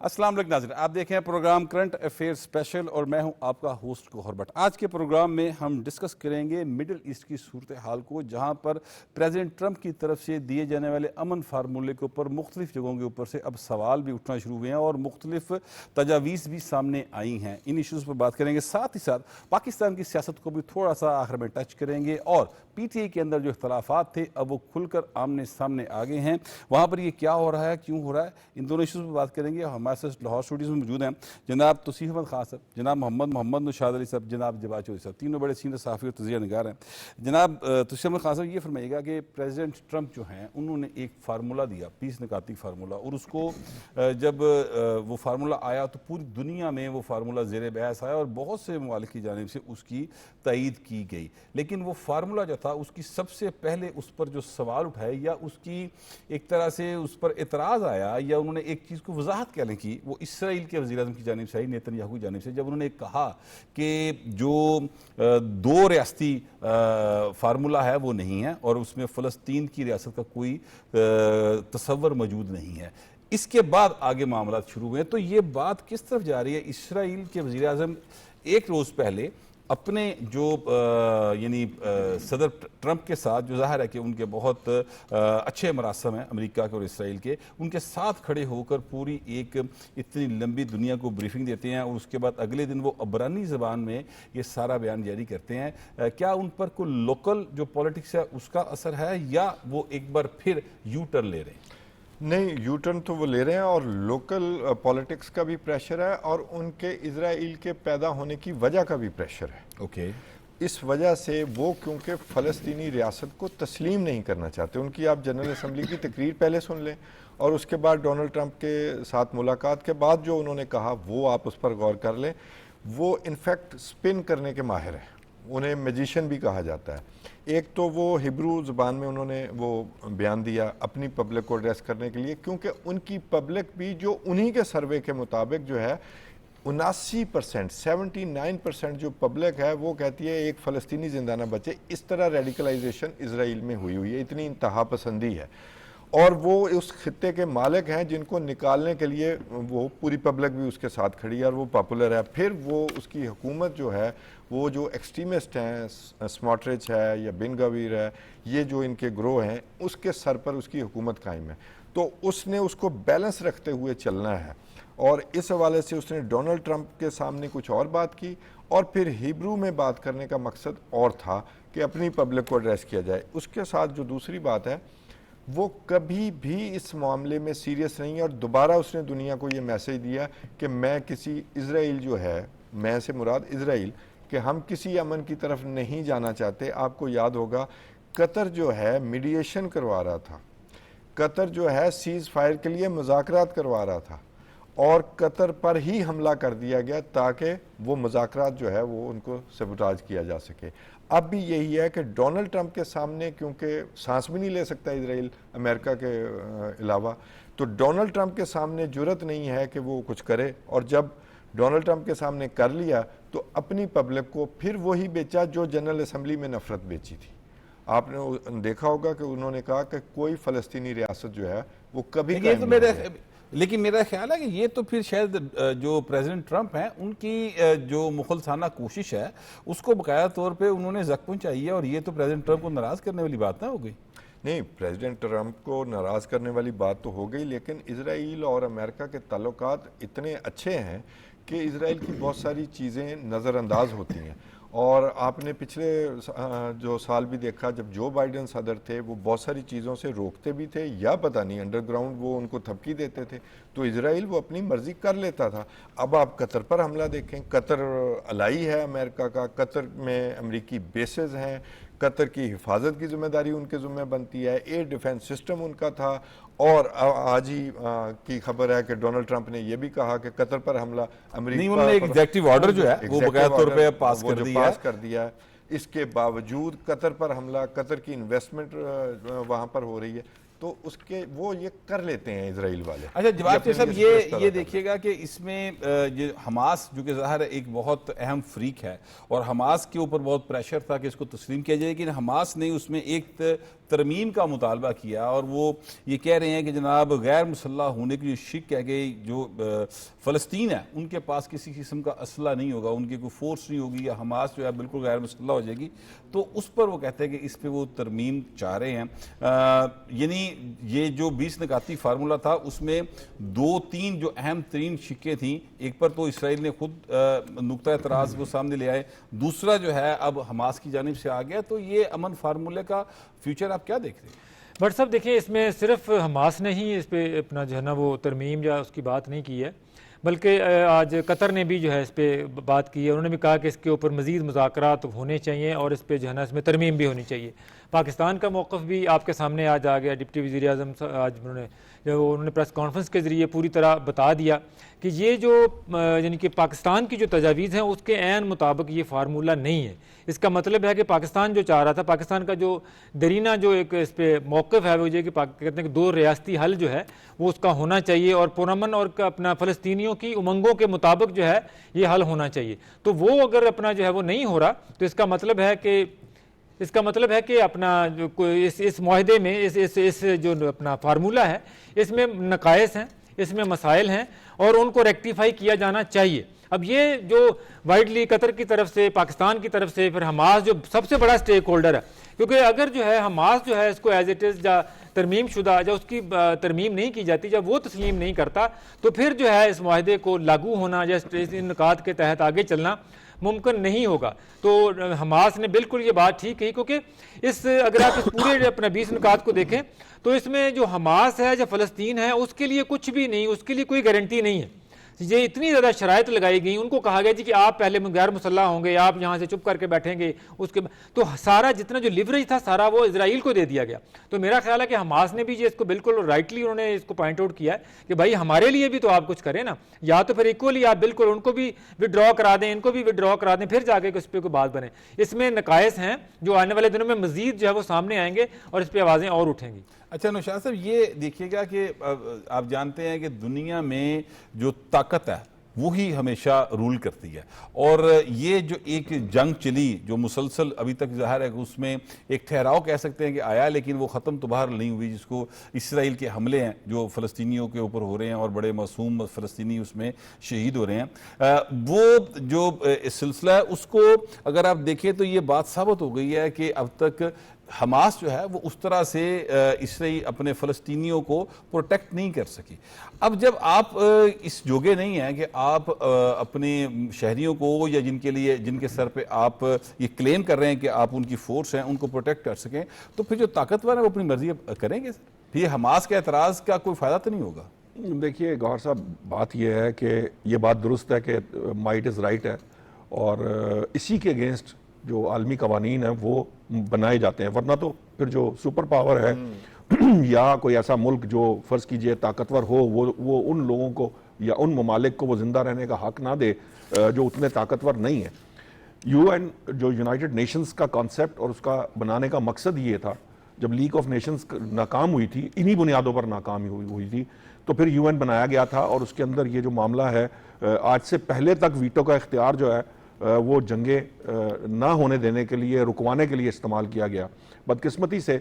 السلام علیکم ناظرین، آپ دیکھیں پروگرام کرنٹ افیئر اسپیشل اور میں ہوں آپ کا ہوسٹ گوہر بٹ۔ آج کے پروگرام میں ہم ڈسکس کریں گے مڈل ایسٹ کی صورتحال کو، جہاں پر پریزیڈنٹ ٹرمپ کی طرف سے دیے جانے والے امن فارمولے کے اوپر مختلف جگہوں کے اوپر سے اب سوال بھی اٹھنا شروع ہوئے ہیں اور مختلف تجاویز بھی سامنے آئی ہیں۔ ان ایشوز پر بات کریں گے، ساتھ ہی ساتھ پاکستان کی سیاست کو بھی تھوڑا سا آخر میں ٹچ کریں گے، اور پی ٹی آئی کے اندر جو اختلافات تھے اب وہ کھل کر آمنے سامنے آ گئے ہیں، وہاں پر یہ کیا ہو رہا ہے، کیوں ہو رہا ہے، ان دونوں ایشوز پر بات کریں گے۔ ہمارے ساتھ لاہور اسٹوڈیوز میں موجود ہیں جناب توصیف احمد خان صاحب، جناب محمد نشاد علی صاحب، جناب جواد چودھری صاحب، تینوں بڑے سینئر صحافی اور تجزیہ نگار ہیں۔ جناب توصیف احمد خان صاحب، یہ فرمائیے گا کہ پریزیڈنٹ ٹرمپ جو ہیں انہوں نے ایک فارمولہ دیا، 20 نکاتی فارمولہ، اور اس کو جب وہ فارمولہ آیا تو پوری دنیا میں وہ فارمولہ زیر بحث آیا اور بہت سے ممالک کی جانب سے اس کی تائید کی گئی، لیکن وہ فارمولہ جو تھا اس کی سب سے پہلے اس پر جو سوال اٹھائے یا اس کی ایک طرح سے اس پر اعتراض آیا یا انہوں نے ایک چیز کو وضاحت کہنے کی، وہ اسرائیل کے وزیر اعظم کی جانب سے آئی، نیتن یاہو کی جانب سے، جب انہوں نے کہا کہ جو دو ریاستی فارمولہ ہے وہ نہیں ہے اور اس میں فلسطین کی ریاست کا کوئی تصور موجود نہیں ہے۔ اس کے بعد آگے معاملات شروع ہوئے، تو یہ بات کس طرف جا رہی ہے؟ اسرائیل کے وزیر اعظم ایک روز پہلے اپنے جو یعنی صدر ٹرمپ کے ساتھ، جو ظاہر ہے کہ ان کے بہت اچھے مراسم ہیں امریکہ کے اور اسرائیل کے، ان کے ساتھ کھڑے ہو کر پوری ایک اتنی لمبی دنیا کو بریفنگ دیتے ہیں اور اس کے بعد اگلے دن وہ عبرانی زبان میں یہ سارا بیان جاری کرتے ہیں۔ کیا ان پر کوئی لوکل جو پولیٹکس ہے اس کا اثر ہے یا وہ ایک بار پھر یو ٹرن لے رہے ہیں؟ نہیں، یو ٹرن تو وہ لے رہے ہیں اور لوکل پولیٹکس کا بھی پریشر ہے اور ان کے اسرائیل کے پیدا ہونے کی وجہ کا بھی پریشر ہے۔ اوکے، اس وجہ سے وہ کیونکہ فلسطینی ریاست کو تسلیم نہیں کرنا چاہتے۔ ان کی آپ جنرل اسمبلی کی تقریر پہلے سن لیں اور اس کے بعد ڈونلڈ ٹرمپ کے ساتھ ملاقات کے بعد جو انہوں نے کہا وہ آپ اس پر غور کر لیں۔ وہ انفیکٹ سپن کرنے کے ماہر ہیں، انہیں میجیشین بھی کہا جاتا ہے۔ ایک تو وہ ہبرو زبان میں انہوں نے وہ بیان دیا اپنی پبلک کو ایڈریس کرنے کے لیے، کیونکہ ان کی پبلک بھی جو انہی کے سروے کے مطابق جو ہے 79%، 79% جو پبلک ہے وہ کہتی ہے ایک فلسطینی زندہ نہ بچے۔ اس طرح ریڈیکلائزیشن اسرائیل میں ہوئی ہے، اتنی انتہا پسندی ہے، اور وہ اس خطے کے مالک ہیں جن کو نکالنے کے لیے وہ پوری پبلک بھی اس کے ساتھ کھڑی ہے اور وہ پاپولر ہے۔ پھر وہ اس کی حکومت جو ہے وہ جو ایکسٹریمسٹ ہیں، سموٹرچ ہے یا بن گویر ہے، یہ جو ان کے گروہ ہیں، اس کے سر پر اس کی حکومت قائم ہے، تو اس نے اس کو بیلنس رکھتے ہوئے چلنا ہے۔ اور اس حوالے سے اس نے ڈونلڈ ٹرمپ کے سامنے کچھ اور بات کی، اور پھر ہیبرو میں بات کرنے کا مقصد اور تھا کہ اپنی پبلک کو ایڈریس کیا جائے۔ اس کے ساتھ جو دوسری بات ہے، وہ کبھی بھی اس معاملے میں سیریس نہیں ہے، اور دوبارہ اس نے دنیا کو یہ میسج دیا کہ میں کسی اسرائیل جو ہے، میں سے مراد اسرائیل، کہ ہم کسی امن کی طرف نہیں جانا چاہتے۔ آپ کو یاد ہوگا قطر جو ہے میڈیشن کروا رہا تھا، قطر جو ہے سیز فائر کے لیے مذاکرات کروا رہا تھا، اور قطر پر ہی حملہ کر دیا گیا تاکہ وہ مذاکرات جو ہے وہ ان کو سیبوٹاج کیا جا سکے۔ اب بھی یہی ہے کہ ڈونلڈ ٹرمپ کے سامنے، کیونکہ سانس بھی نہیں لے سکتا اسرائیل امریکہ کے علاوہ، تو ڈونلڈ ٹرمپ کے سامنے جرت نہیں ہے کہ وہ کچھ کرے، اور جب ڈونلڈ ٹرمپ کے سامنے کر لیا تو اپنی پبلک کو پھر وہی بیچا جو جنرل اسمبلی میں نفرت بیچی تھی۔ آپ نے دیکھا ہوگا کہ انہوں نے کہا کہ کوئی فلسطینی ریاست جو ہے وہ کبھی قائم نہیں ہوگی۔ لیکن میرا خیال ہے کہ یہ تو پھر شاید جو پریزیڈنٹ ٹرمپ ہیں ان کی جو مخلصانہ کوشش ہے اس کو باقاعدہ طور پہ انہوں نے زک پہنچائی ہے، اور یہ تو پریزیڈنٹ ٹرمپ کو ناراض کرنے والی بات نہ ہو گئی۔ نہیں، پریزیڈنٹ ٹرمپ کو ناراض کرنے والی بات تو ہو گئی، لیکن اسرائیل اور امریکہ کے تعلقات اتنے اچھے ہیں کہ اسرائیل کی بہت ساری چیزیں نظر انداز ہوتی ہیں۔ اور آپ نے پچھلے جو سال بھی دیکھا جب جو بائیڈن صدر تھے، وہ بہت ساری چیزوں سے روکتے بھی تھے یا پتہ نہیں انڈر گراؤنڈ وہ ان کو تھپکی دیتے تھے، تو اسرائیل وہ اپنی مرضی کر لیتا تھا۔ اب آپ قطر پر حملہ دیکھیں، قطر الائی ہے امریکہ کا، قطر میں امریکی بیسز ہیں، قطر کی حفاظت کی ذمہ داری ان کے ذمہ بنتی ہے، ایئر ڈیفنس سسٹم ان کا تھا، اور آج ہی کی خبر ہے کہ ڈونلڈ ٹرمپ نے یہ بھی کہا کہ قطر پر حملہ امریکہ نہیں، انہوں نے ایک ایگزیکٹو آرڈر جو ہے وہ باقاعدہ طور پہ پاس کر دیا ہے۔ اس کے باوجود قطر پر حملہ، قطر کی انویسٹمنٹ وہاں پر ہو رہی ہے، تو اس کے وہ یہ کر لیتے ہیں اسرائیل والے. اچھا جواد صاحب یہ دیکھیے گا کہ اس میں حماس جو کہ ظاہر ایک بہت اہم فریق ہے اور حماس کے اوپر بہت پریشر تھا کہ اس کو تسلیم کیا جائے, لیکن حماس نے اس میں ایک ترمیم کا مطالبہ کیا اور وہ یہ کہہ رہے ہیں کہ جناب غیر مسلح ہونے کی جو شک ہے کہ جو فلسطین ہے ان کے پاس کسی قسم کا اسلحہ نہیں ہوگا, ان کی کوئی فورس نہیں ہوگی, یا حماس جو ہے بالکل غیر مسلح ہو جائے گی, تو اس پر وہ کہتے ہیں کہ اس پہ وہ ترمیم چاہ رہے ہیں. یعنی یہ جو 20 نکاتی فارمولہ تھا اس میں 2-3 جو اہم ترین شکیں تھیں, ایک پر تو اسرائیل نے خود نقطہ اعتراض وہ سامنے لے آئے, دوسرا جو ہے اب حماس کی جانب سے آ گیا. تو یہ امن فارمولے کا فیوچر آپ کیا دیکھ رہے ہیں؟ بٹ صاحب دیکھیں اس میں صرف حماس نے ہی اس پہ اپنا جو ہے نا وہ ترمیم یا اس کی بات نہیں کی ہے, بلکہ آج قطر نے بھی جو ہے اس پہ بات کی ہے. انہوں نے بھی کہا کہ اس کے اوپر مزید مذاکرات ہونے چاہیے اور اس پہ جو ہے نا اس میں ترمیم بھی ہونی چاہیے. پاکستان کا موقف بھی آپ کے سامنے آج آ گیا. ڈپٹی وزیر اعظم آج انہوں نے پریس کانفرنس کے ذریعے پوری طرح بتا دیا کہ یہ جو یعنی کہ پاکستان کی جو تجاویز ہیں اس کے عین مطابق یہ فارمولہ نہیں ہے. اس کا مطلب ہے کہ پاکستان جو چاہ رہا تھا, پاکستان کا جو درینہ جو ایک اس پہ موقف ہے وہ یہ کہ کہتے ہیں کہ 2 ریاستی حل جو ہے وہ اس کا ہونا چاہیے اور پرامن اور اپنا فلسطینیوں کی امنگوں کے مطابق جو ہے یہ حل ہونا چاہیے. تو وہ اگر اپنا جو ہے وہ نہیں ہو رہا تو اس کا مطلب ہے کہ اپنا جو اس معاہدے میں اس جو اپنا فارمولہ ہے اس میں نقائص ہیں, اس میں مسائل ہیں اور ان کو ریکٹیفائی کیا جانا چاہیے. اب یہ جو وائڈلی قطر کی طرف سے, پاکستان کی طرف سے, پھر حماس جو سب سے بڑا سٹیک ہولڈر ہے, کیونکہ اگر جو ہے حماس جو ہے اس کو ایز اٹ از یا ترمیم شدہ یا اس کی ترمیم نہیں کی جاتی, جب وہ تسلیم نہیں کرتا تو پھر جو ہے اس معاہدے کو لاگو ہونا یا ان نکات کے تحت آگے چلنا ممکن نہیں ہوگا. تو حماس نے بالکل یہ بات ٹھیک کہی, کیونکہ اگر آپ اس پورے اپنے 20 نکات کو دیکھیں تو اس میں جو حماس ہے یا فلسطین ہے اس کے لیے کچھ بھی نہیں, اس کے لیے کوئی گارنٹی نہیں ہے. یہ اتنی زیادہ شرائط لگائی گئی, ان کو کہا گیا جی کہ آپ پہلے غیر مسلح ہوں گے, آپ یہاں سے چپ کر کے بیٹھیں گے, اس کے تو سارا جتنا جو لیوریج تھا سارا وہ اسرائیل کو دے دیا گیا. تو میرا خیال ہے کہ حماس نے بھی یہ اس کو بالکل رائٹلی انہوں نے اس کو پوائنٹ آؤٹ کیا ہے کہ بھائی ہمارے لیے بھی تو آپ کچھ کریں نا, یا تو پھر ایکولی آپ بالکل ان کو بھی وڈرا کرا دیں, ان کو بھی وڈرا کرا دیں, پھر جا کے اس پہ کوئی بات بنے. اس میں نقائص ہیں جو آنے والے دنوں میں مزید جو ہے وہ سامنے آئیں گے اور اس پہ آوازیں اور اٹھیں گی. اچھا نوشاد صاحب یہ دیکھیے گا کہ آپ جانتے ہیں کہ دنیا میں جو طاقت ہے وہی ہمیشہ رول کرتی ہے, اور یہ جو ایک جنگ چلی جو مسلسل ابھی تک ظاہر ہے کہ اس میں ایک ٹھہراؤ کہہ سکتے ہیں کہ آیا, لیکن وہ ختم تو بہر نہیں ہوئی, جس کو اسرائیل کے حملے ہیں جو فلسطینیوں کے اوپر ہو رہے ہیں اور بڑے معصوم فلسطینی اس میں شہید ہو رہے ہیں. وہ جو سلسلہ ہے اس کو اگر آپ دیکھیں تو یہ بات ثابت ہو گئی ہے کہ اب تک حماس جو ہے وہ اس طرح سے اسرائیل اپنے فلسطینیوں کو پروٹیکٹ نہیں کر سکی. اب جب آپ اس جوگے نہیں ہیں کہ آپ اپنے شہریوں کو یا جن کے سر پہ آپ یہ کلیم کر رہے ہیں کہ آپ ان کی فورس ہیں ان کو پروٹیکٹ کر سکیں, تو پھر جو طاقتور ہیں وہ اپنی مرضی کریں گے. یہ حماس کے اعتراض کا کوئی فائدہ تو نہیں ہوگا؟ دیکھیے گوہر صاحب, بات یہ ہے کہ یہ بات درست ہے کہ مائٹ از رائٹ ہے, اور اسی کے اگینسٹ جو عالمی قوانین ہیں وہ بنائے جاتے ہیں, ورنہ تو پھر جو سپر پاور ہے یا کوئی ایسا ملک جو فرض کیجئے طاقتور ہو وہ ان لوگوں کو یا ان ممالک کو وہ زندہ رہنے کا حق نہ دے جو اتنے طاقتور نہیں ہیں. UN جو یونائٹڈ نیشنز کا کانسیپٹ اور اس کا بنانے کا مقصد یہ تھا, جب لیگ آف نیشنز ناکام ہوئی تھی, انہی بنیادوں پر ناکام ہوئی تھی, تو پھر UN بنایا گیا تھا, اور اس کے اندر یہ جو معاملہ ہے آج سے پہلے تک ویٹو کا اختیار جو ہے وہ جنگیں نہ ہونے دینے کے لیے, رکوانے کے لیے استعمال کیا گیا. بدقسمتی سے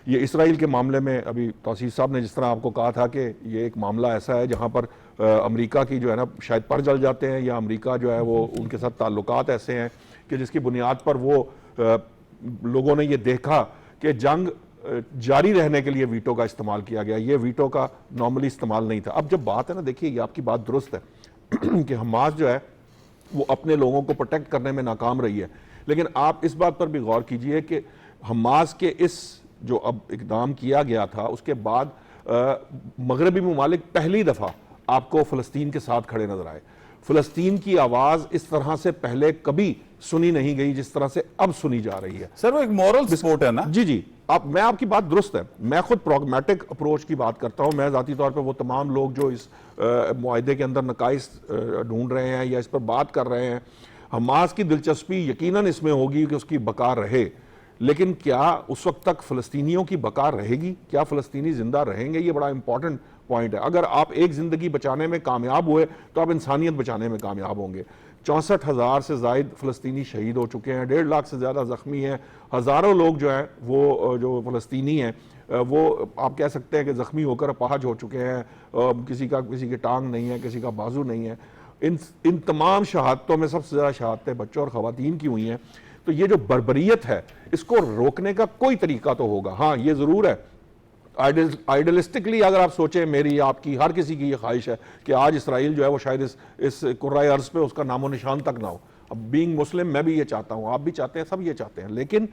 یہ اسرائیل کے معاملے میں ابھی توصیف صاحب نے جس طرح آپ کو کہا تھا کہ یہ ایک معاملہ ایسا ہے جہاں پر امریکہ کی جو ہے نا شاید پر جل جاتے ہیں, یا امریکہ جو ہے وہ ان کے ساتھ تعلقات ایسے ہیں کہ جس کی بنیاد پر وہ لوگوں نے یہ دیکھا کہ جنگ جاری رہنے کے لیے ویٹو کا استعمال کیا گیا. یہ ویٹو کا نارملی استعمال نہیں تھا. اب جب بات ہے نا, دیکھیے یہ آپ کی بات درست ہے کہ حماس جو ہے وہ اپنے لوگوں کو پروٹیکٹ کرنے میں ناکام رہی ہے, لیکن آپ اس بات پر بھی غور کیجئے کہ حماس کے اس جو اب اقدام کیا گیا تھا اس کے بعد مغربی ممالک پہلی دفعہ آپ کو فلسطین کے ساتھ کھڑے نظر آئے. فلسطین کی آواز اس طرح سے پہلے کبھی سنی نہیں گئی جس طرح سے اب سنی جا رہی ہے. سر وہ ایک مورل سپورٹ ہے نا. جی میں آپ کی بات درست ہے, میں خود پراگمیٹک اپروچ کی بات کرتا ہوں. میں ذاتی طور پہ وہ تمام لوگ جو اس معاہدے کے اندر نقائص ڈھونڈ رہے ہیں یا اس پر بات کر رہے ہیں, حماس کی دلچسپی یقیناً اس میں ہوگی کہ اس کی بقا رہے, لیکن کیا اس وقت تک فلسطینیوں کی بقا رہے گی؟ کیا فلسطینی زندہ رہیں گے؟ یہ بڑا امپورٹنٹ پوائنٹ ہے. اگر آپ ایک زندگی بچانے میں کامیاب ہوئے تو آپ انسانیت بچانے میں کامیاب ہوں گے. 64,000 سے زائد فلسطینی شہید ہو چکے ہیں, 1.5 لاکھ سے زیادہ زخمی ہیں, ہزاروں لوگ جو ہیں وہ جو فلسطینی ہیں وہ آپ کہہ سکتے ہیں کہ زخمی ہو کر اپاہج ہو چکے ہیں, کسی کی ٹانگ نہیں ہے, کسی کا بازو نہیں ہے. ان تمام شہادتوں میں سب سے زیادہ شہادتیں بچوں اور خواتین کی ہوئی ہیں. تو یہ جو بربریت ہے اس کو روکنے کا کوئی طریقہ تو ہوگا. ہاں یہ ضرور ہے, آئیڈیلسٹکلی اگر آپ سوچیں, میری آپ کی ہر کسی کی یہ خواہش ہے کہ آج اسرائیل جو ہے وہ شاید اس کرۂ ارض پہ اس کا نام و نشان تک نہ ہو. اب بینگ مسلم میں بھی یہ چاہتا ہوں, آپ بھی چاہتے ہیں, سب یہ چاہتے ہیں. لیکن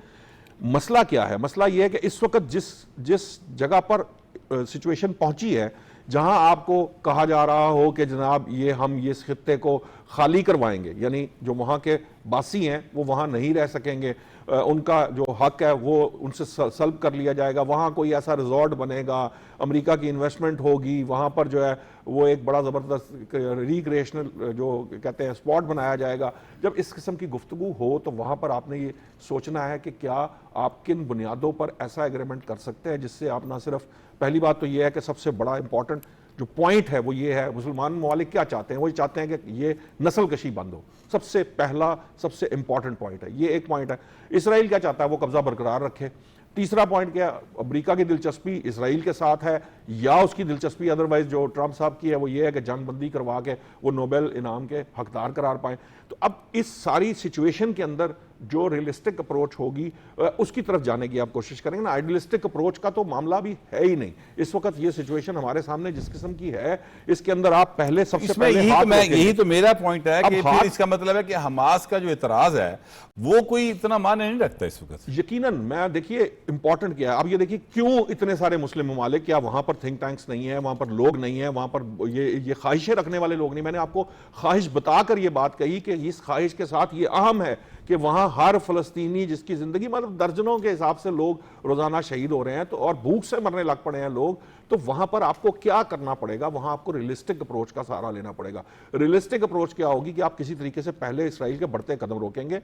مسئلہ کیا ہے؟ مسئلہ یہ ہے کہ اس وقت جس جگہ پر سچویشن پہنچی ہے, جہاں آپ کو کہا جا رہا ہو کہ جناب ہم اس خطے کو خالی کروائیں گے, یعنی جو وہاں کے باسی ہیں وہ وہاں نہیں رہ سکیں گے, ان کا جو حق ہے وہ ان سے سلب کر لیا جائے گا, وہاں کوئی ایسا ریزورٹ بنے گا, امریکہ کی انویسٹمنٹ ہوگی, وہاں پر جو ہے وہ ایک بڑا زبردست ریکریشنل جو کہتے ہیں اسپاٹ بنایا جائے گا. جب اس قسم کی گفتگو ہو تو وہاں پر آپ نے یہ سوچنا ہے کہ کیا آپ کن بنیادوں پر ایسا ایگریمنٹ کر سکتے ہیں جس سے آپ نہ صرف, پہلی بات تو یہ ہے کہ سب سے بڑا امپورٹنٹ جو پوائنٹ ہے وہ یہ ہے, مسلمان ممالک کیا چاہتے ہیں؟ وہ چاہتے ہیں کہ یہ نسل کشی بند ہو. سب سے پہلا سب سے امپورٹنٹ پوائنٹ ہے, یہ ایک پوائنٹ ہے. اسرائیل کیا چاہتا ہے؟ وہ قبضہ برقرار رکھے. تیسرا پوائنٹ کیا؟ امریکہ کی دلچسپی اسرائیل کے ساتھ ہے, یا اس کی دلچسپی ادروائز جو ٹرمپ صاحب کی ہے وہ یہ ہے کہ جنگ بندی کروا کے وہ نوبل انعام کے حقدار قرار پائیں. تو اب اس ساری سچویشن کے اندر جو ریئلسٹک اپروچ ہوگی اس کی طرف جانے کی آپ کوشش کریں گے نا. آئیڈیلسٹک اپروچ کا تو معاملہ بھی ہے ہی نہیں. اس وقت یہ سچویشن ہمارے سامنے جس قسم کی ہے, اس کے اندر آپ پہلے سب سے پہلے یہی تو میرا پوائنٹ ہے کہ پھر اس کا مطلب ہے کہ حماس کا جو اعتراض ہے وہ کوئی اتنا معنی نہیں رکھتا اس وقت. یقیناً میں دیکھیے امپورٹنٹ کیا ہے. اب یہ دیکھیے کیوں اتنے سارے مسلم ممالک, کیا وہاں پر تھنک ٹینکس نہیں ہیں, وہاں پر لوگ نہیں ہیں, وہاں پر یہ خواہشیں رکھنے والے لوگ نہیں. میں نے آپ کو خواہش بتا کر یہ بات کہی کہ اس خواہش کے ساتھ یہ اہم ہے کہ وہاں ہر فلسطینی جس کی زندگی مطلب درجنوں کے حساب سے لوگ روزانہ شہید ہو رہے ہیں تو اور بھوک سے مرنے لگ پڑے ہیں لوگ, تو وہاں پر آپ کو کیا کرنا پڑے گا؟ وہاں آپ کو ریئلسٹک اپروچ کا سہارا لینا پڑے گا. ریئلسٹک اپروچ کیا ہوگی کہ آپ کسی طریقے سے پہلے اسرائیل کے بڑھتے قدم روکیں گے.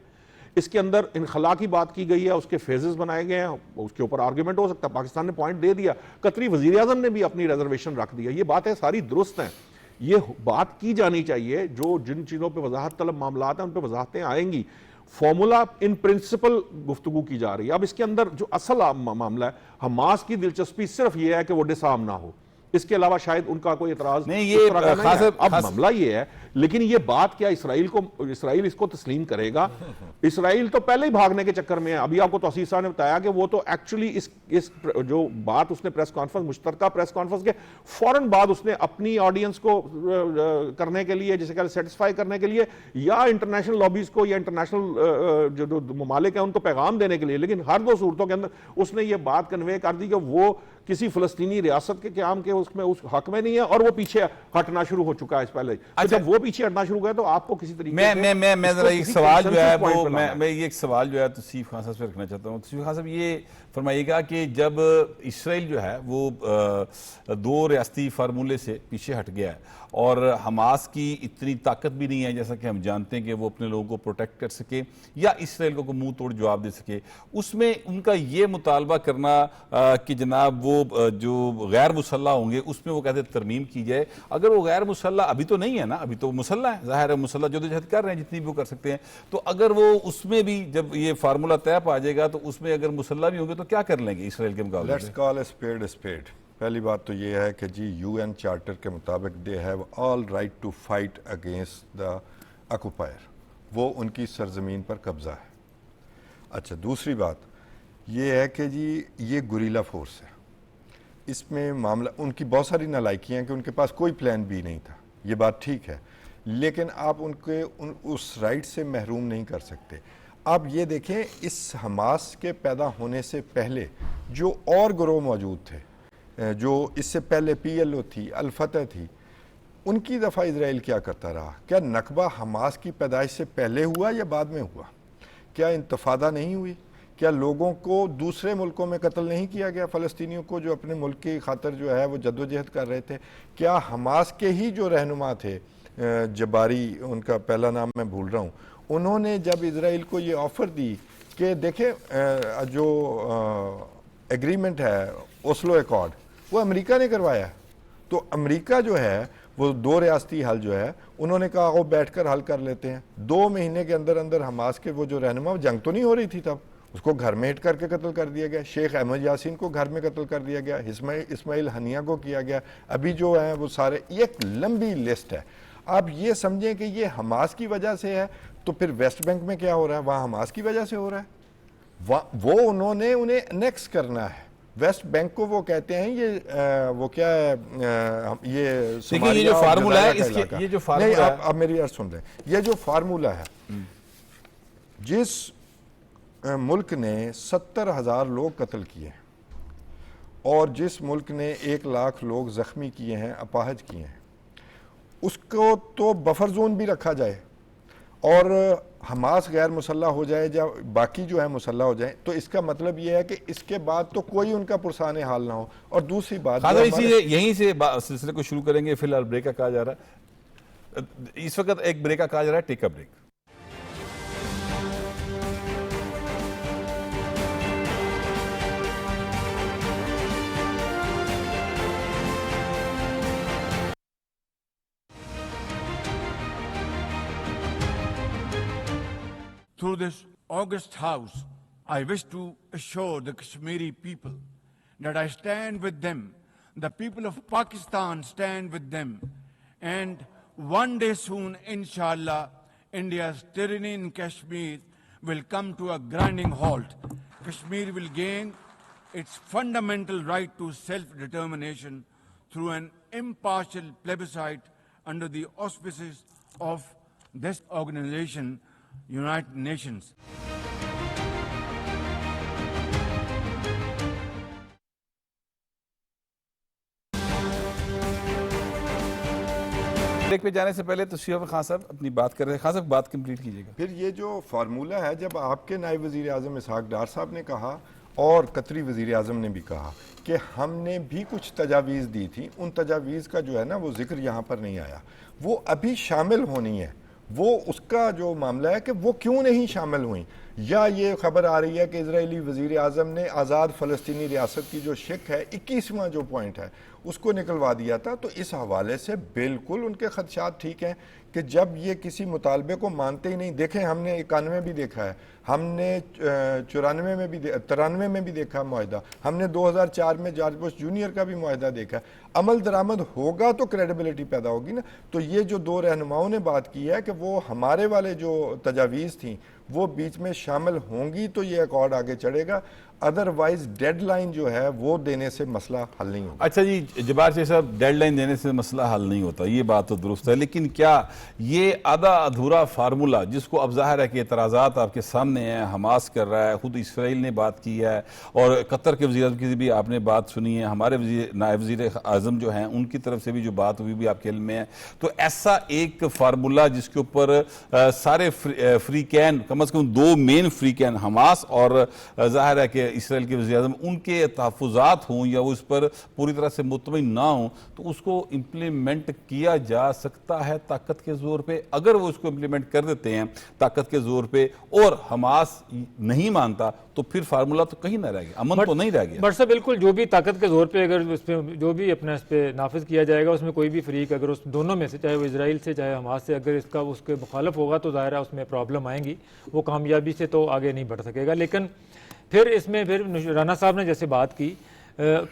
اس کے اندر انخلا کی بات کی گئی ہے, اس کے فیزز بنائے گئے ہیں, اس کے اوپر آرگیومنٹ ہو سکتا ہے. پاکستان نے پوائنٹ دے دیا, قطری وزیر اعظم نے بھی اپنی ریزرویشن رکھ دیا. یہ باتیں ساری درست ہیں, یہ بات کی جانی چاہیے. جن چیزوں پہ وضاحت طلب معاملات ہیں ان پہ وضاحتیں آئیں گی. فارمولا ان پرنسپل گفتگو کی جا رہی ہے. اب اس کے اندر جو اصل معاملہ ہے, حماس کی دلچسپی صرف یہ ہے کہ وہ ڈس آرم نہ ہو, اس کے علاوہ شاید ان کا کوئی اعتراض نہیں. یہ اب معاملہ یہ ہے, لیکن یہ بات کیا اسرائیل اس کو تسلیم کرے گا؟ اسرائیل تو پہلے ہی بھاگنے کے چکر میں ہے. ابھی آپ کو توسیع صاحب نے بتایا کہ وہ تو ایکچولی اس جو بات اس نے پریس کانفرنس, مشترکہ پریس کانفرنس کے فوراً بعد اس نے اپنی آڈینس کو کرنے کے لیے, جسے کہ سیٹسفائی کرنے کے لیے, یا انٹرنیشنل لابیز کو یا انٹرنیشنل جو ممالک ہیں ان کو پیغام دینے کے لیے, لیکن ہر دو صورتوں کے اندر اس نے یہ بات کنوے کر دی کہ وہ کسی فلسطینی ریاست کے قیام کے اس حق میں نہیں ہے, اور وہ پیچھے ہٹنا شروع ہو چکا ہے اس پہلے. جب وہ پیچھے ہٹنا شروع گیا تو آپ کو کسی طریقے میں ذرا ایک سوال جو ہے وہ میں یہ ایک سوال جو ہے توصیف خان صاحب سے رکھنا چاہتا ہوں. توصیف خان صاحب یہ فرمائیے گا کہ جب اسرائیل جو ہے وہ 2 ریاستی فارمولے سے پیچھے ہٹ گیا ہے اور حماس کی اتنی طاقت بھی نہیں ہے جیسا کہ ہم جانتے ہیں کہ وہ اپنے لوگوں کو پروٹیکٹ کر سکے یا اسرائیل کو منہ توڑ جواب دے سکے, اس میں ان کا یہ مطالبہ کرنا کہ جناب وہ جو غیر مسلح ہوں گے اس میں وہ کہتے ہیں ترمیم کی جائے. اگر وہ غیر مسلح ابھی تو نہیں ہے نا, ابھی تو مسلح ہے, ظاہر ہے مسلح جدوجہد کر رہے ہیں جتنی بھی وہ کر سکتے ہیں, تو اگر وہ اس میں بھی جب یہ فارمولہ طے پا جائے گا تو اس میں اگر مسلح بھی ہوں گے تو کیا کر لیں گے اسرائیل کے مقابلے؟ Let's call a speed a speed. پہلی بات تو یہ ہے کہ جی یو این چارٹر کے مطابق they have all right to fight against the occupier, وہ ان کی سرزمین پر قبضہ ہے. اچھا, دوسری بات یہ ہے کہ جی یہ گوریلا فورس ہے, اس میں معاملہ ان کی بہت ساری نالائکیاں ہیں کہ ان کے پاس کوئی پلان بی نہیں تھا, یہ بات ٹھیک ہے, لیکن آپ ان کے اس رائٹ سے محروم نہیں کر سکتے. آپ یہ دیکھیں اس حماس کے پیدا ہونے سے پہلے جو اور گروہ موجود تھے, جو اس سے پہلے پی ایل او تھی, الفتح تھی, ان کی دفعہ اسرائیل کیا کرتا رہا؟ کیا نکبہ حماس کی پیدائش سے پہلے ہوا یا بعد میں ہوا؟ کیا انتفاضہ نہیں ہوئی؟ کیا لوگوں کو دوسرے ملکوں میں قتل نہیں کیا گیا؟ فلسطینیوں کو جو اپنے ملک کی خاطر جو ہے وہ جدوجہد کر رہے تھے, کیا حماس کے ہی جو رہنما تھے, جباری ان کا پہلا نام میں بھول رہا ہوں, انہوں نے جب اسرائیل کو یہ آفر دی کہ دیکھیں جو ایگریمنٹ ہے اوسلو ایکارڈ وہ امریکہ نے کروایا ہے. تو امریکہ جو ہے وہ 2 ریاستی حل جو ہے انہوں نے کہا وہ بیٹھ کر حل کر لیتے ہیں. 2 مہینے کے اندر اندر حماس کے وہ جو رہنما، جنگ تو نہیں ہو رہی تھی تب، اس کو گھر میں ہٹ کر کے قتل کر دیا گیا. شیخ احمد یاسین کو گھر میں قتل کر دیا گیا. اسماعیل ہنیہ کو کیا گیا. ابھی جو ہیں وہ سارے، ایک لمبی لسٹ ہے. آپ یہ سمجھیں کہ یہ حماس کی وجہ سے ہے، تو پھر ویسٹ بینک میں کیا ہو رہا ہے؟ وہاں حماس کی وجہ سے ہو رہا ہے. وہ انہوں نے انہیں انیکس کرنا ہے. ویسٹ بینک کو وہ کہتے ہیں یہ وہ کیا ہے، یہ یہ جو فارمولہ ہے اس کے، یہ جو فارمولہ ہے، اب میری عرض سن لیں. یہ جو فارمولہ ہے، جس ملک نے 70,000 لوگ قتل کیے اور جس ملک نے 1 لاکھ لوگ زخمی کیے ہیں، اپاہج کیے ہیں، اس کو تو بفر زون بھی رکھا جائے اور حماس غیر مسلح ہو جائے یا باقی جو ہے مسلح ہو جائیں، تو اس کا مطلب یہ ہے کہ اس کے بعد تو کوئی ان کا پرسان حال نہ ہو. اور دوسری بات یہیں سے سلسلے کو شروع کریں گے. فی الحال بریک کا کہا جا رہا ہے، اس وقت ایک بریک کا کہا جا رہا ہے. Take a break. Through this august house, I wish to assure the Kashmiri people that I stand with them, the people of Pakistan stand with them, and one day soon, inshallah, India's tyranny in Kashmir will come to a grinding halt. Kashmir will gain its fundamental right to self-determination through an impartial plebiscite under the auspices of this organization, United Nations. Break پہ جانے سے پہلے تشریف خان صاحب اپنی بات کر رہے ہیں. خان صاحب بات کمپلیٹ کیجیے گا. پھر یہ جو فارمولہ ہے، جب آپ کے نائب وزیر اعظم اسحاق ڈار صاحب نے کہا اور قطری وزیر اعظم نے بھی کہا کہ ہم نے بھی کچھ تجاویز دی تھی، ان تجاویز کا جو ہے نا وہ ذکر یہاں پر نہیں آیا. وہ ابھی شامل ہونی ہے. وہ اس کا جو معاملہ ہے کہ وہ کیوں نہیں شامل ہوئیں. یا یہ خبر آ رہی ہے کہ اسرائیلی وزیر اعظم نے آزاد فلسطینی ریاست کی جو شق ہے، 21واں جو پوائنٹ ہے، اس کو نکلوا دیا تھا. تو اس حوالے سے بالکل ان کے خدشات ٹھیک ہیں کہ جب یہ کسی مطالبے کو مانتے ہی نہیں. دیکھیں ہم نے 91 بھی دیکھا ہے، ہم نے 94 میں بھی 93 میں بھی دیکھا معاہدہ، ہم نے 2004 میں جارج بش جونیئر کا بھی معاہدہ دیکھا. عمل درآمد ہوگا تو کریڈیبلٹی پیدا ہوگی نا. تو یہ جو 2 رہنماؤں نے بات کی ہے کہ وہ ہمارے والے جو تجاویز تھیں وہ بیچ میں شامل ہوں گی تو یہ ایکارڈ آگے چڑھے گا. ادروائز ڈیڈ لائن جو ہے وہ دینے سے مسئلہ حل نہیں ہوگا. اچھا جی جبار شیخ صاحب، ڈیڈ لائن دینے سے مسئلہ حل نہیں ہوتا، یہ بات تو درست ہے، لیکن کیا یہ آدھا ادھورا فارمولہ جس کو اب ظاہر ہے کہ اعتراضات آپ کے سامنے ہیں، حماس کر رہا ہے، خود اسرائیل نے بات کی ہے اور قطر کے وزیر اعظم کی بھی آپ نے بات سنی ہے، ہمارے نائب وزیر اعظم جو ہیں ان کی طرف سے بھی جو بات ہوئی بھی آپ کے علم میں ہے. تو ایسا ایک فارمولہ جس کے اوپر سارے فریقین، کم از کم 2 مین فریقین حماس اور ظاہر ہے کہ اسرائیل کے وزیر اعظم، ان کے تحفظات ہوں یا وہ اس پر پوری طرح سے مطمئن نہ ہوں، تو اس کو امپلیمنٹ کیا جا سکتا ہے طاقت کے زور پہ. اگر وہ اس کو امپلیمنٹ کر دیتے ہیں طاقت کے زور پہ اور حماس نہیں مانتا تو پھر فارمولہ تو کہیں نہ رہ گیا، امن تو نہیں رہ گیا. بٹ صاحب بالکل جو بھی طاقت کے زور پہ اگر اس پہ جو بھی اپنا اس پہ نافذ کیا جائے گا، اس میں کوئی بھی فریق اگر اس دونوں میں سے، چاہے وہ اسرائیل سے چاہے حماس سے، اگر اس کے مخالف ہوگا تو ظاہر ہے اس میں پرابلم آئیں گی، وہ کامیابی سے تو آگے نہیں بڑھ سکے گا. لیکن پھر اس میں پھر رانا صاحب نے جیسے بات کی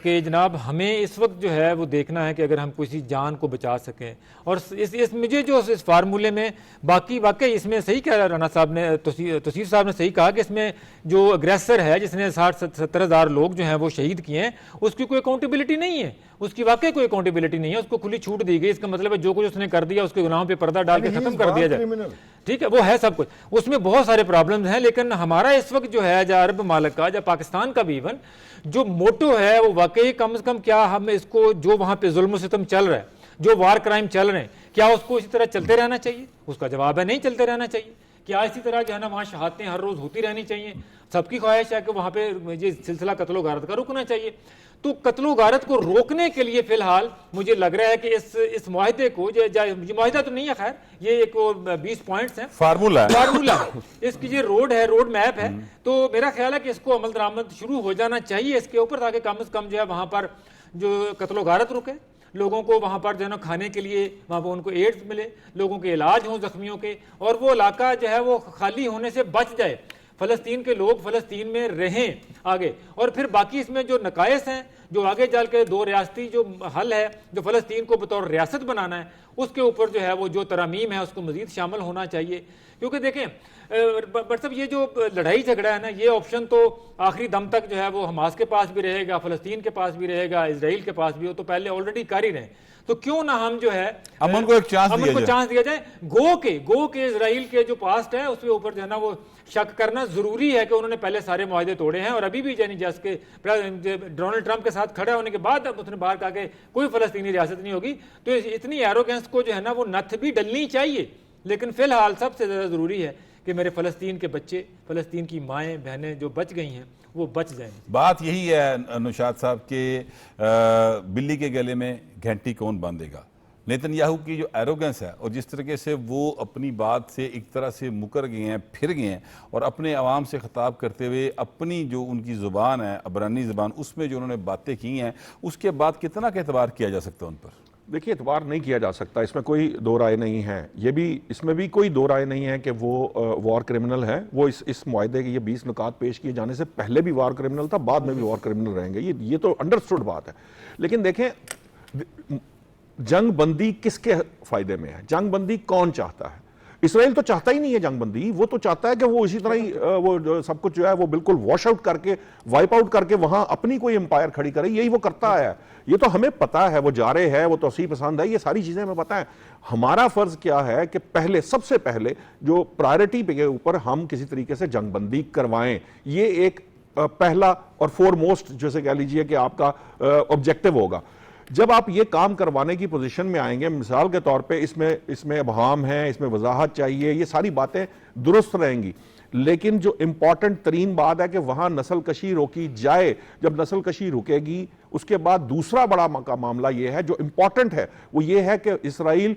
کہ جناب ہمیں اس وقت جو ہے وہ دیکھنا ہے کہ اگر ہم کسی جان کو بچا سکیں. اور اس مجھے جو اس فارمولے میں واقعی اس میں صحیح کہا رانا صاحب نے، توصیف صاحب نے صحیح کہا کہ اس میں جو اگریسر ہے جس نے 60-70 ہزار لوگ جو ہیں وہ شہید کیے ہیں، اس کی کوئی اکاؤنٹیبلٹی نہیں ہے. اس کی واقعی کوئی اکاؤنٹیبلٹی نہیں ہے، اس کو کھلی چھوٹ دی گئی. اس کا مطلب ہے جو کچھ اس نے کر دیا اس کے گناہوں پہ پردہ ڈال کے ختم کر دیا جائے. ٹھیک ہے، وہ ہے سب کچھ، اس میں بہت سارے پرابلمز ہیں. لیکن ہمارا اس وقت جو ہے یا عرب ممالک کا یا پاکستان کا بھی ایون جو موٹو ہے وہ واقعی کم از کم کیا ہم اس کو جو وہاں پہ ظلم و ستم چل رہا ہے، جو وار کرائم چل رہے ہیں، کیا اس کو اسی طرح چلتے رہنا چاہیے؟ اس کا جواب ہے نہیں چلتے رہنا چاہیے. کیا اسی طرح جو ہے نا وہاں شہادتیں ہر روز ہوتی رہنی چاہیے؟ سب کی خواہش ہے کہ وہاں پہ یہ سلسلہ قتل و غارت کا رکنا چاہیے. تو قتل و غارت کو روکنے کے لیے فی الحال مجھے لگ رہا ہے کہ اس معاہدے کو یہ معاہدہ تو نہیں ہے خیر, یہ ایک 20 پوائنٹس ہیں, فارمولا اس کی یہ روڈ میپ ہے. تو میرا خیال ہے کہ اس کو عمل درآمد شروع ہو جانا چاہیے اس کے اوپر, تاکہ کم از کم جو ہے وہاں پر جو قتل و غارت رکے, لوگوں کو وہاں پر جو ہے نا کھانے کے لیے وہاں پر ان کو ایڈز ملے, لوگوں کے علاج ہوں زخمیوں کے, اور وہ علاقہ جو ہے وہ خالی ہونے سے بچ جائے, فلسطین کے لوگ فلسطین میں رہیں آگے. اور پھر باقی اس میں جو نقائص ہیں, جو آگے چل کے 2 ریاستی جو حل ہے, جو فلسطین کو بطور ریاست بنانا ہے, اس کے اوپر جو ہے وہ جو ترامیم ہے اس کو مزید شامل ہونا چاہیے. کیونکہ دیکھیں بٹ صاحب یہ جو لڑائی جھگڑا ہے نا, یہ آپشن تو آخری دم تک جو ہے وہ حماس کے پاس بھی رہے گا, فلسطین کے پاس بھی رہے گا, اسرائیل کے پاس بھی ہو, تو پہلے آلریڈی کر ہی رہے. تو کیوں نہ ہم جو ہے امن کو ایک چانس دیا جائے. گو کے اسرائیل کے جو پاسٹ ہے اس کے اوپر جو ہے نا وہ شک کرنا ضروری ہے کہ انہوں نے پہلے سارے معاہدے توڑے ہیں, اور ابھی بھی یعنی جس کے ڈونلڈ ٹرمپ کے ساتھ کھڑے ہونے کے بعد اب اس نے باہر کہا کہ کوئی فلسطینی ریاست نہیں ہوگی. تو اتنی ایروگینس کو جو ہے نا وہ نتھ بھی ڈلنی چاہیے. لیکن فی الحال سب سے زیادہ ضروری ہے کہ میرے فلسطین کے بچے, فلسطین کی مائیں بہنیں جو بچ گئی ہیں وہ بچ جائیں. بات یہی ہے نوشاد صاحب کہ بلی کے گلے میں گھنٹی کون باندھے گا. نیتن یاہو کی جو ایروگنس ہے اور جس طریقے سے وہ اپنی بات سے ایک طرح سے مکر گئے ہیں, پھر گئے ہیں, اور اپنے عوام سے خطاب کرتے ہوئے اپنی جو ان کی زبان ہے عبرانی زبان, اس میں جو انہوں نے باتیں کی ہیں, اس کے بعد کتنا کا اعتبار کیا جا سکتا ہے ان پر؟ دیکھیے اعتبار نہیں کیا جا سکتا, اس میں کوئی دو رائے نہیں ہے. اس میں بھی کوئی دو رائے نہیں ہے کہ وہ وار کرمنل ہے. وہ اس معاہدے کے یہ 20 نکات پیش کیے جانے سے پہلے بھی وار کرمنل تھا, بعد میں بھی وار کرمنل رہیں گے. یہ تو انڈرسٹوڈ بات ہے. لیکن دیکھیں جنگ بندی کس کے فائدے میں ہے؟ جنگ بندی کون چاہتا ہے؟ اسرائیل تو چاہتا ہی نہیں ہے جنگ بندی. وہ تو چاہتا ہے کہ وہ اسی طرح ہی وہ سب کچھ جو ہے وہ بالکل واش آؤٹ کر کے, وائپ آؤٹ کر کے وہاں اپنی کوئی امپائر کھڑی کرے. یہی وہ کرتا ہے. یہ تو ہمیں پتا ہے, وہ جارے ہے, وہ توسیع پسند ہے, یہ ساری چیزیں ہمیں پتا ہے. ہمارا فرض کیا ہے کہ سب سے پہلے جو پرائرٹی کے اوپر ہم کسی طریقے سے جنگ بندی کروائیں. یہ ایک پہلا اور فور موسٹ جیسے کہہ لیجئے کہ آپ کا آبجیکٹو ہوگا. جب آپ یہ کام کروانے کی پوزیشن میں آئیں گے, مثال کے طور پہ اس میں ابہام ہے, اس میں وضاحت چاہیے, یہ ساری باتیں درست رہیں گی. لیکن جو امپورٹنٹ ترین بات ہے کہ وہاں نسل کشی روکی جائے. جب نسل کشی رکے گی, اس کے بعد دوسرا بڑا معاملہ یہ ہے جو امپورٹنٹ ہے, وہ یہ ہے کہ اسرائیل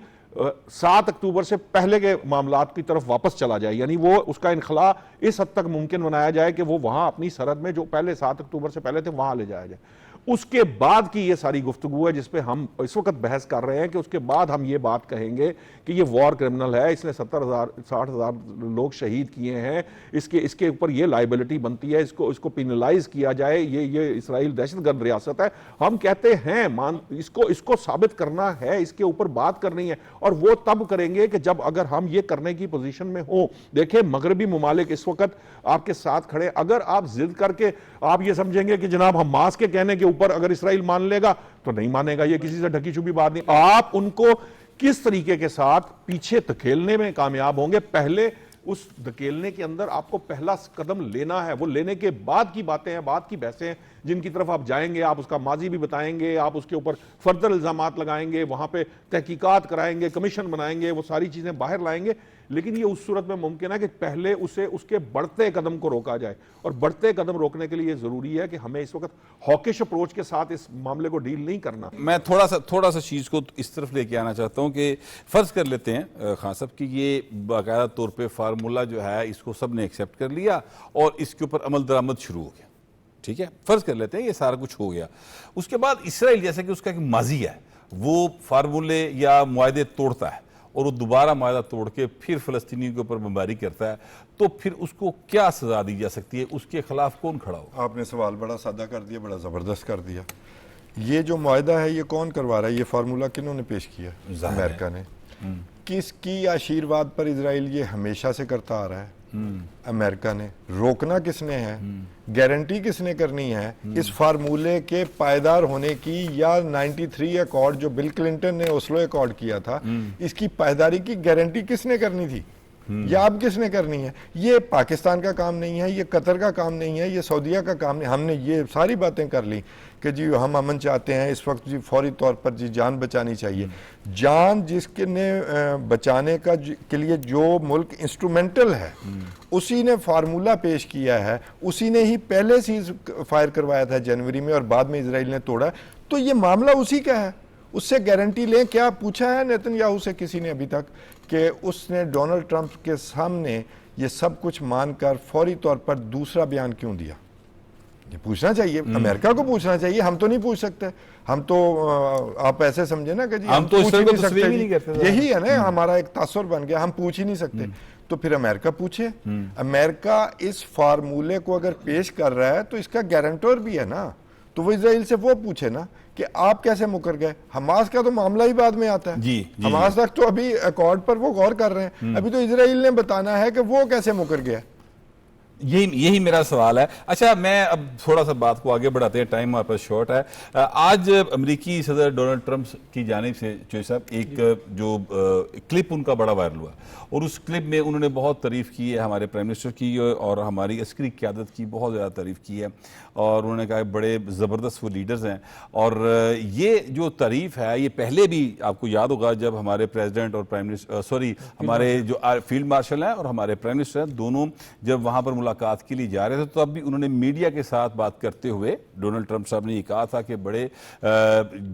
7 اکتوبر سے پہلے کے معاملات کی طرف واپس چلا جائے. یعنی وہ اس کا انخلاء اس حد تک ممکن بنایا جائے کہ وہ وہاں اپنی سرحد میں جو پہلے 7 اکتوبر سے پہلے تھے وہاں لے جایا جائے. اس کے بعد کی یہ ساری گفتگو ہے جس پہ ہم اس وقت بحث کر رہے ہیں کہ اس کے بعد ہم یہ بات کہیں گے کہ یہ وار کرمنل ہے, اس نے 60,000 لوگ شہید کیے ہیں, اس کے اوپر یہ لائبلٹی بنتی ہے, اس کو پینلائز کیا جائے, یہ اسرائیل دہشت گرد ریاست ہے. ہم کہتے ہیں اس کو ثابت کرنا ہے, اس کے اوپر بات کرنی ہے, اور وہ تب کریں گے کہ جب اگر ہم یہ کرنے کی پوزیشن میں ہوں. دیکھیں مغربی ممالک اس وقت آپ کے ساتھ کھڑے. اگر آپ ضد کر کے آپ یہ سمجھیں گے کہ جناب حماس کے کہنے کے اوپر اگر اسرائیل مان لے گا, تو نہیں مانے گا. یہ کسی سے ڈھکی چھپی بات نہیں. آپ ان کو کس طریقے کے ساتھ پیچھے دھکیلنے میں کامیاب ہوں گے, پہلے اس دھکیلنے کے اندر آپ کو پہلا قدم لینا ہے. وہ لینے کے بعد کی باتیں ہیں, بعد کی بحثیں ہیں جن کی طرف آپ جائیں گے. آپ اس کا ماضی بھی بتائیں گے, آپ اس کے اوپر فردر الزامات لگائیں گے, وہاں پہ تحقیقات کرائیں گے, کمیشن بنائیں گے, وہ ساری چیزیں باہر لائیں گے. لیکن یہ اس صورت میں ممکن ہے کہ پہلے اس کے بڑھتے قدم کو روکا جائے. اور بڑھتے قدم روکنے کے لیے یہ ضروری ہے کہ ہمیں اس وقت ہاکش اپروچ کے ساتھ اس معاملے کو ڈیل نہیں کرنا. میں تھوڑا سا چیز کو اس طرف لے کے آنا چاہتا ہوں کہ فرض کر لیتے ہیں خان صاحب کہ یہ باقاعدہ طور پہ فارمولا جو ہے اس کو سب نے ایکسیپٹ کر لیا اور اس کے اوپر عمل درآمد شروع ہو گیا. ٹھیک ہے, فرض کر لیتے ہیں یہ سارا کچھ ہو گیا. اس کے بعد اسرائیل جیسا کہ اس کا ایک ماضی ہے, وہ فارمولے یا معاہدے توڑتا ہے اور وہ دوبارہ معاہدہ توڑ کے پھر فلسطینیوں کے اوپر بمباری کرتا ہے, تو پھر اس کو کیا سزا دی جا سکتی ہے؟ اس کے خلاف کون کھڑا ہو؟ آپ نے سوال بڑا سادہ کر دیا, بڑا زبردست کر دیا. یہ جو معاہدہ ہے یہ کون کروا رہا ہے؟ یہ فارمولا کنہوں نے پیش کیا؟ امریکہ نے. کس کی آشیرواد پر اسرائیل یہ ہمیشہ سے کرتا آ رہا ہے؟ امریکہ نے. روکنا کس نے ہے؟ گارنٹی کس نے کرنی ہے اس فارمولے کے پائیدار ہونے کی؟ یا 93 ایکارڈ جو بل کلنٹن نے اوسلو ایکارڈ کیا تھا, اس کی پائیداری کی گارنٹی کس نے کرنی تھی؟ یہ اب کس نے کرنی ہے؟ یہ پاکستان کا کام نہیں ہے، یہ قطر کا کام نہیں ہے، یہ سعودیہ کا کام نہیں. ہم نے یہ ساری باتیں کر لی کہ جی ہم امن چاہتے ہیں اس وقت، جی فوری طور پر جی جان بچانی چاہیے. جان جس کے نے بچانے کا کے لیے جو ملک انسٹرومنٹل ہے اسی نے فارمولہ پیش کیا ہے، اسی نے ہی پہلے سیز فائر کروایا تھا جنوری میں اور بعد میں اسرائیل نے توڑا. تو یہ معاملہ اسی کا ہے، اس سے گارنٹی لیں. کیا پوچھا ہے نیتن یاہو سے کسی نے ابھی تک کہ اس نے ڈونلڈ ٹرمپ کے سامنے یہ سب کچھ مان کر فوری طور پر دوسرا بیان کیوں دیا؟ یہ پوچھنا چاہیے، امریکہ کو پوچھنا چاہیے. ہم تو نہیں پوچھ سکتے. ہم تو آپ ایسے سمجھے نا کہ جی ہم تو پوچھ ہی نہیں تسلیم ہی نہیں سکتے. کرتے. یہی ہے نا ہمارا ایک تاثر بن گیا، ہم پوچھ ہی نہیں سکتے. تو پھر امریکہ پوچھے. امریکہ اس فارمولے کو اگر پیش کر رہا ہے تو اس کا گارنٹور بھی ہے نا، تو وہ اسرائیل سے وہ پوچھے نا کہ آپ کیسے مکر گئے. حماس کا تو معاملہ ہی بعد میں آتا ہے. جی حماس تک تو ابھی ایکارڈ پر وہ غور کر رہے ہیں. ابھی تو اسرائیل نے بتانا ہے کہ وہ کیسے مکر گیا. یہی میرا سوال ہے. اچھا میں اب تھوڑا سا بات کو آگے بڑھاتے ہیں، ٹائم ہمارے پاس شارٹ ہے. آج امریکی صدر ڈونلڈ ٹرمپ کی جانب سے چوہے صاحب ایک جو کلپ ان کا بڑا وائرل ہوا، اور اس کلپ میں انہوں نے بہت تعریف کی ہے ہمارے پرائم منسٹر کی اور ہماری عسکری قیادت کی بہت زیادہ تعریف کی ہے، اور انہوں نے کہا کہ بڑے زبردست وہ لیڈرز ہیں. اور یہ جو تعریف ہے یہ پہلے بھی آپ کو یاد ہوگا جب ہمارے پریزیڈنٹ اور پرائم منسٹر ہمارے جو فیلڈ مارشل ہیں اور ہمارے پرائم منسٹر ہیں دونوں جب وہاں پر ملاقات کے لیے جا رہے تھے تو اب بھی انہوں نے میڈیا کے ساتھ بات کرتے ہوئے ڈونلڈ ٹرمپ صاحب نے یہ کہا تھا کہ بڑے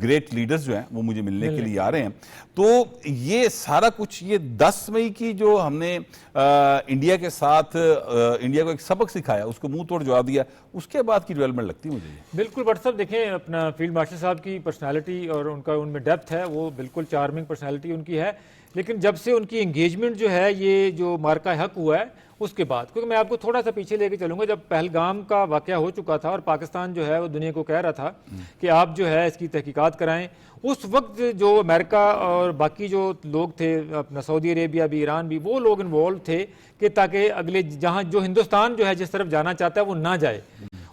گریٹ لیڈرز جو ہیں وہ مجھے ملنے کے لیے آ رہے ہیں. تو یہ سارا کچھ یہ 10 مئی کی جو ہم نے انڈیا کے ساتھ انڈیا کو ایک سبق سکھایا، اس کو منہ توڑ جواب دیا، اس کے بعد کی ڈیولپمنٹ لگتی ہے مجھے. بالکل بٹ صاحب دیکھیں اپنا فیلڈ مارشل صاحب کی پرسنالٹی اور ان میں ڈیپتھ ہے، وہ بالکل چارمنگ پرسنالٹی ان کی ہے. لیکن جب سے ان کی انگیجمنٹ جو ہے یہ جو مارکہ حق ہوا ہے اس کے بعد، کیونکہ میں آپ کو تھوڑا سا پیچھے لے کے چلوں گا، جب پہلگام کا واقعہ ہو چکا تھا اور پاکستان جو ہے وہ دنیا کو کہہ رہا تھا کہ آپ جو ہے اس کی تحقیقات کرائیں، اس وقت جو امریکہ اور باقی جو لوگ تھے اپنا سعودی عربیہ بھی، ایران بھی، وہ لوگ انوالو تھے کہ تاکہ اگلے جہاں جو ہندوستان جو ہے جس طرف جانا چاہتا ہے وہ نہ جائے.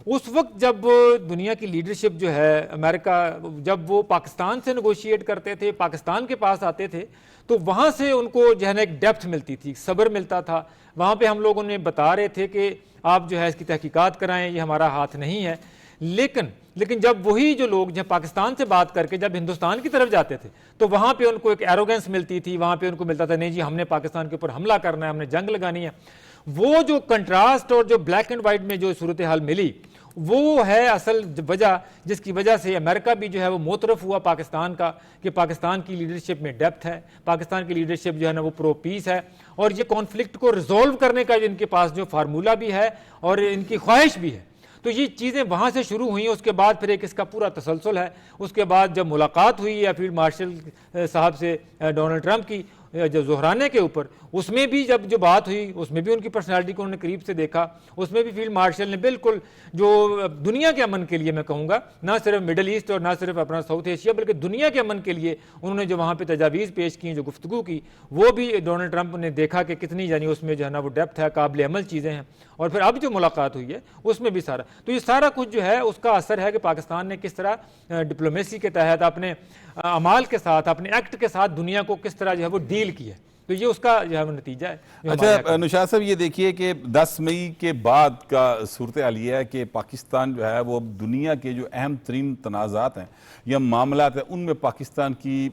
اس وقت جب دنیا کی لیڈرشپ جو ہے امریکہ جب وہ پاکستان سے نیگوشیٹ کرتے تھے، پاکستان کے پاس آتے تھے تو وہاں سے ان کو جو ہے نا ایک ڈیپتھ ملتی تھی، صبر ملتا تھا. وہاں پہ ہم لوگوں نے بتا رہے تھے کہ آپ جو ہے اس کی تحقیقات کرائیں، یہ ہمارا ہاتھ نہیں ہے. لیکن جب وہی جو لوگ جب پاکستان سے بات کر کے جب ہندوستان کی طرف جاتے تھے تو وہاں پہ ان کو ایک ایروگنس ملتی تھی، وہاں پہ ان کو ملتا تھا نہیں جی ہم نے پاکستان کے اوپر حملہ کرنا ہے، ہم نے جنگ لگانی ہے. وہ جو کنٹراسٹ اور جو بلیک اینڈ وائٹ میں جو صورتحال ملی وہ ہے اصل وجہ جس کی وجہ سے امریکہ بھی جو ہے وہ موترف ہوا پاکستان کا کہ پاکستان کی لیڈرشپ میں ڈیپتھ ہے، پاکستان کی لیڈرشپ جو ہے نا وہ پرو پیس ہے، اور یہ کانفلکٹ کو ریزولو کرنے کا ان کے پاس جو فارمولہ بھی ہے اور ان کی خواہش بھی ہے. تو یہ چیزیں وہاں سے شروع ہوئیں. اس کے بعد پھر ایک اس کا پورا تسلسل ہے. اس کے بعد جب ملاقات ہوئی ہے فیلڈ مارشل صاحب سے ڈونلڈ ٹرمپ کی جو زہرانے کے اوپر، اس میں بھی جب جو بات ہوئی اس میں بھی ان کی پرسنالٹی کو انہوں نے قریب سے دیکھا. اس میں بھی فیلڈ مارشل نے بالکل جو دنیا کے امن کے لیے میں کہوں گا، نہ صرف مڈل ایسٹ اور نہ صرف اپنا ساؤتھ ایشیا بلکہ دنیا کے امن کے لیے انہوں نے جو وہاں پہ تجاویز پیش کی، جو گفتگو کی، وہ بھی ڈونلڈ ٹرمپ نے دیکھا کہ کتنی یعنی اس میں جو ہے نا وہ ڈیپتھ ہے، قابل عمل چیزیں ہیں. اور پھر اب جو ملاقات ہوئی ہے اس میں بھی سارا تو یہ سارا کچھ جو ہے اس کا اثر ہے کہ پاکستان نے کس طرح ڈپلومیسی کے تحت اپنے اعمال کے ساتھ، اپنے ایکٹ کے ساتھ دنیا کو کس طرح جو ہے وہ ڈیل کی ہے. تو یہ اس کا جو ہے وہ نتیجہ ہے. اچھا نشاط صاحب یہ دیکھیے کہ 10 مئی کے بعد کا صورتحال یہ ہے کہ پاکستان جو ہے وہ دنیا کے جو اہم ترین تنازعات ہیں یا معاملات ہیں ان میں پاکستان کی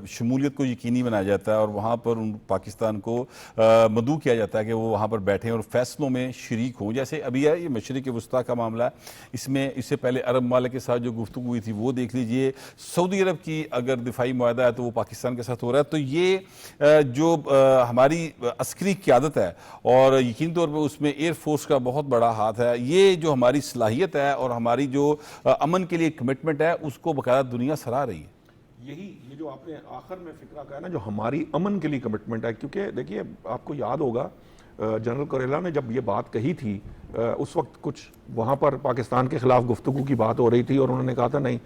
شمولیت کو یقینی بنایا جاتا ہے اور وہاں پر پاکستان کو مدعو کیا جاتا ہے کہ وہ وہاں پر بیٹھیں اور فیصلوں میں شریک ہوں. جیسے ابھی ہے یہ مشرق وسطیٰ کا معاملہ ہے، اس میں اس سے پہلے عرب ممالک کے ساتھ جو گفتگو ہوئی تھی وہ دیکھ لیجئے. سعودی عرب کی اگر دفاعی معاہدہ ہے تو وہ پاکستان کے ساتھ ہو رہا ہے. تو یہ جو ہماری عسکری قیادت ہے اور یقینی طور پہ اس میں ایئر فورس کا بہت بڑا ہاتھ ہے، یہ جو ہماری صلاحیت ہے اور ہماری جو امن کے لیے کمٹمنٹ ہے اس کو باقاعدہ دنیا سراہ رہی ہے. یہ جو آپ نے آخر میں فکرہ کہا نا جو ہماری امن کے لیے کمٹمنٹ ہے، کیونکہ دیکھیے آپ کو یاد ہوگا جنرل کوریلا نے جب یہ بات کہی تھی اس وقت کچھ وہاں پر پاکستان کے خلاف گفتگو کی بات ہو رہی تھی اور انہوں نے کہا تھا نہیں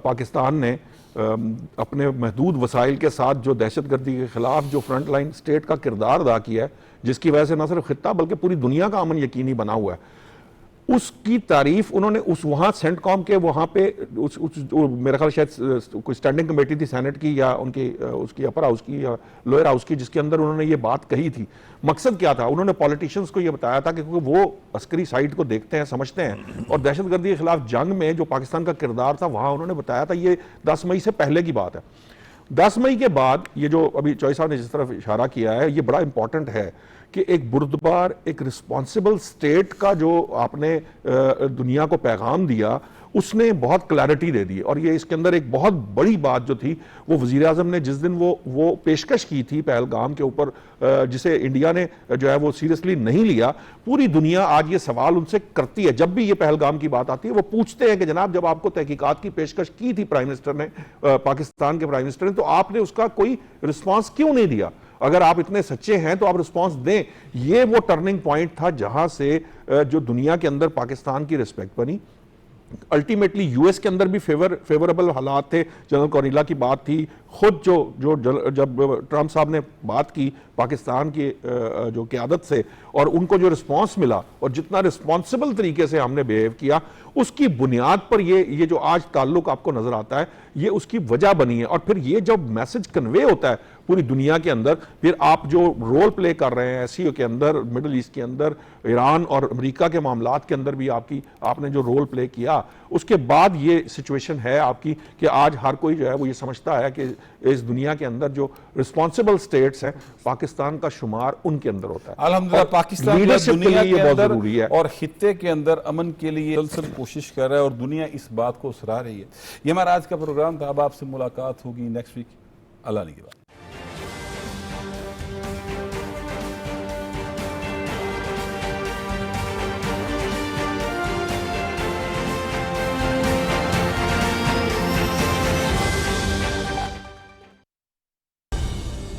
پاکستان نے اپنے محدود وسائل کے ساتھ جو دہشت گردی کے خلاف جو فرنٹ لائن سٹیٹ کا کردار ادا کیا ہے جس کی وجہ سے نہ صرف خطہ بلکہ پوری دنیا کا امن یقینی بنا ہوا ہے. اس کی تعریف انہوں نے اس وہاں سینٹ کام کے وہاں پہ میرا خیال شاید کوئی اسٹینڈنگ کمیٹی تھی سینٹ کی یا ان کی اس کی اپر ہاؤس کی یا لوئر ہاؤس کی، جس کے اندر انہوں نے یہ بات کہی تھی. مقصد کیا تھا؟ انہوں نے پولیٹیشنز کو یہ بتایا تھا کہ کیونکہ وہ عسکری سائٹ کو دیکھتے ہیں، سمجھتے ہیں، اور دہشت گردی کے خلاف جنگ میں جو پاکستان کا کردار تھا وہاں انہوں نے بتایا تھا. یہ 10 مئی سے پہلے کی بات ہے. 10 مئی کے بعد یہ جو ابھی چوئی صاحب نے جس طرف اشارہ کیا ہے یہ بڑا امپورٹنٹ ہے کہ ایک بردبار، ایک رسپانسبل سٹیٹ کا جو آپ نے دنیا کو پیغام دیا اس نے بہت کلیرٹی دے دی. اور یہ اس کے اندر ایک بہت بڑی بات جو تھی وہ وزیر اعظم نے جس دن وہ پیشکش کی تھی پہلگام کے اوپر، جسے انڈیا نے جو ہے وہ سیریسلی نہیں لیا. پوری دنیا آج یہ سوال ان سے کرتی ہے، جب بھی یہ پہلگام کی بات آتی ہے وہ پوچھتے ہیں کہ جناب جب آپ کو تحقیقات کی پیشکش کی تھی پرائم منسٹر نے، پاکستان کے پرائم منسٹر نے، تو آپ نے اس کا کوئی رسپانس کیوں نہیں دیا؟ اگر آپ اتنے سچے ہیں تو آپ رسپانس دیں. یہ وہ ٹرننگ پوائنٹ تھا جہاں سے جو دنیا کے اندر پاکستان کی ریسپیکٹ بنی. الٹیمیٹلی یو ایس کے اندر بھی فیوربل حالات تھے. جنرل کوریلا کی بات تھی، خود جب ٹرمپ صاحب نے بات کی پاکستان کی جو قیادت سے اور ان کو جو رسپانس ملا اور جتنا رسپانسبل طریقے سے ہم نے بیہیو کیا، اس کی بنیاد پر یہ جو آج تعلق آپ کو نظر آتا ہے یہ اس کی وجہ بنی ہے. اور پھر یہ جب میسج کنوے ہوتا ہے پوری دنیا کے اندر، پھر آپ جو رول پلے کر رہے ہیں ایس سی او کے اندر، مڈل ایسٹ کے اندر، ایران اور امریکہ کے معاملات کے اندر بھی آپ نے جو رول پلے کیا، اس کے بعد یہ سچویشن ہے آپ کی کہ آج ہر کوئی جو ہے وہ یہ سمجھتا ہے کہ اس دنیا کے اندر جو رسپانسبل سٹیٹس ہیں پاکستان کا شمار ان کے اندر ہوتا ہے. الحمدللہ پاکستان لیڈرشپ کے دنیا لیے کے یہ بہت اندر ضروری ہے اور خطے کے اندر امن کے لیے مسلسل کوشش کر رہا ہے اور دنیا اس بات کو سراہ رہی ہے. یہ ہمارا آج کا پروگرام تھا. اب آپ سے ملاقات ہوگی نیکسٹ ویک. اللہ نے کی بات.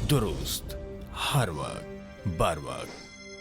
درست ہر وقت بر وقت